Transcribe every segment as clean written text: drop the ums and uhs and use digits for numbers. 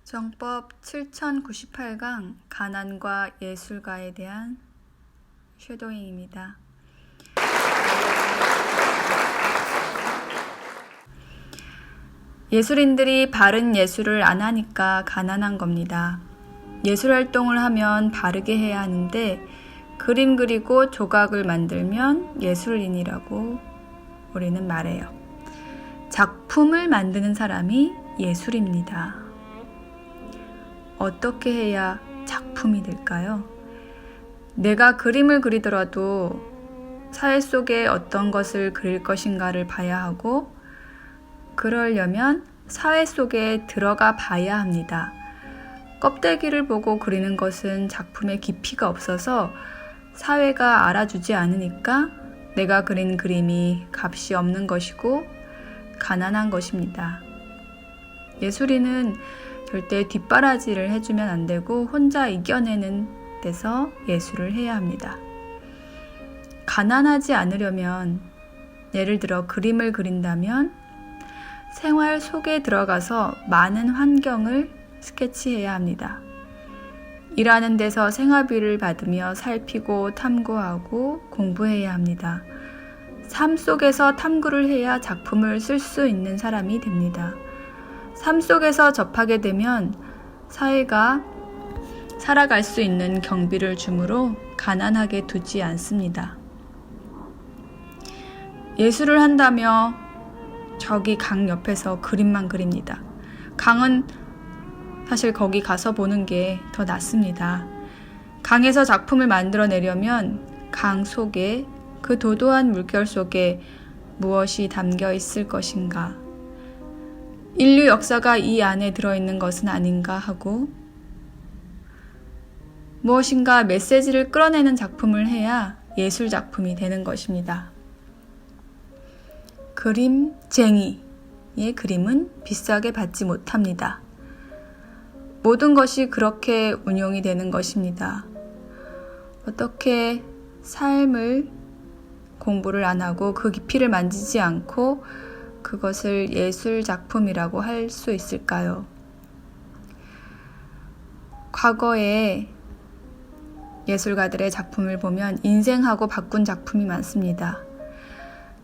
정법 7098강 가난과 예술가에 대한 쉐도잉입니다. 예술인들이 바른 예술을 안 하니까 가난한 겁니다. 예술 활동을 하면 바르게 해야 하는데 그림 그리고 조각을 만들면 예술인이라고 우리는 말해요. 작품을 만드는 사람이 예술입니다. 어떻게 해야 작품이 될까요? 내가 그림을 그리더라도 사회 속에 어떤 것을 그릴 것인가를 봐야 하고, 그러려면 사회 속에 들어가 봐야 합니다. 껍데기를 보고 그리는 것은 작품의 깊이가 없어서 사회가 알아주지 않으니까 내가 그린 그림이 값이 없는 것이고 가난한 것입니다. 예술인은 절대 뒷바라지를 해주면 안 되고 혼자 이겨내는 데서 예술을 해야 합니다. 가난하지 않으려면, 예를 들어 그림을 그린다면 생활 속에 들어가서 많은 환경을 스케치해야 합니다. 일하는 데서 생활비를 받으며 살피고 탐구하고 공부해야 합니다. 삶 속에서 탐구를 해야 작품을 쓸 수 있는 사람이 됩니다. 삶 속에서 접하게 되면 사회가 살아갈 수 있는 경비를 주므로 가난하게 두지 않습니다. 예술을 한다며 저기 강 옆에서 그림만 그립니다. 강은 사실 거기 가서 보는 게 더 낫습니다. 강에서 작품을 만들어내려면 강 속에, 그 도도한 물결 속에 무엇이 담겨 있을 것인가, 인류 역사가 이 안에 들어있는 것은 아닌가 하고 무엇인가 메시지를 끌어내는 작품을 해야 예술 작품이 되는 것입니다. 그림쟁이의 그림은 비싸게 받지 못합니다. 모든 것이 그렇게 운용이 되는 것입니다. 어떻게 삶을 공부를 안 하고 그 깊이를 만지지 않고 그것을 예술 작품이라고 할 수 있을까요? 과거에 예술가들의 작품을 보면 인생하고 바꾼 작품이 많습니다.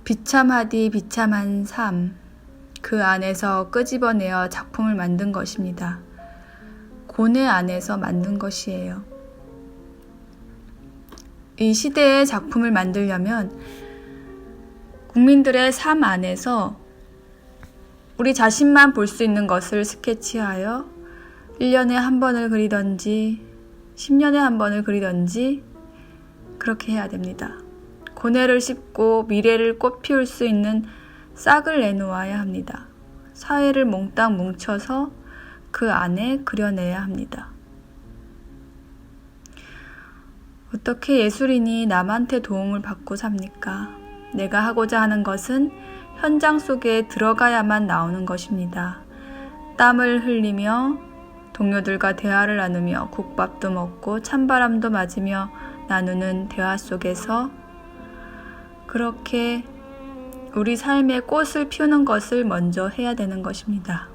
비참하디 비참한 삶, 그 안에서 끄집어내어 작품을 만든 것입니다. 고뇌 안에서 만든 것이에요. 이 시대의 작품을 만들려면 국민들의 삶 안에서 우리 자신만 볼 수 있는 것을 스케치하여 1년에 한 번을 그리던지 10년에 한 번을 그리던지 그렇게 해야 됩니다. 고뇌를 씹고 미래를 꽃 피울 수 있는 싹을 내놓아야 합니다. 사회를 몽땅 뭉쳐서 그 안에 그려내야 합니다. 어떻게 예술인이 남한테 도움을 받고 삽니까? 내가 하고자 하는 것은 현장 속에 들어가야만 나오는 것입니다. 땀을 흘리며 동료들과 대화를 나누며 국밥도 먹고 찬바람도 맞으며 나누는 대화 속에서 그렇게 우리 삶의 꽃을 피우는 것을 먼저 해야 되는 것입니다.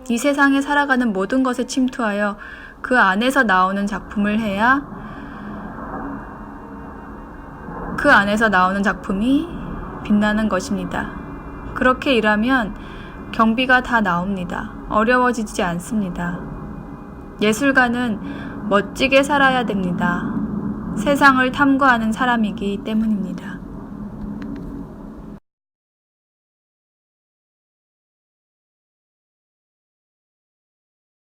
이 세상에 살아가는 모든 것에 침투하여 그 안에서 나오는 작품을 해야 그 안에서 나오는 작품이 빛나는 것입니다. 그렇게 일하면 경비가 다 나옵니다. 어려워지지 않습니다. 예술가는 멋지게 살아야 됩니다. 세상을 탐구하는 사람이기 때문입니다.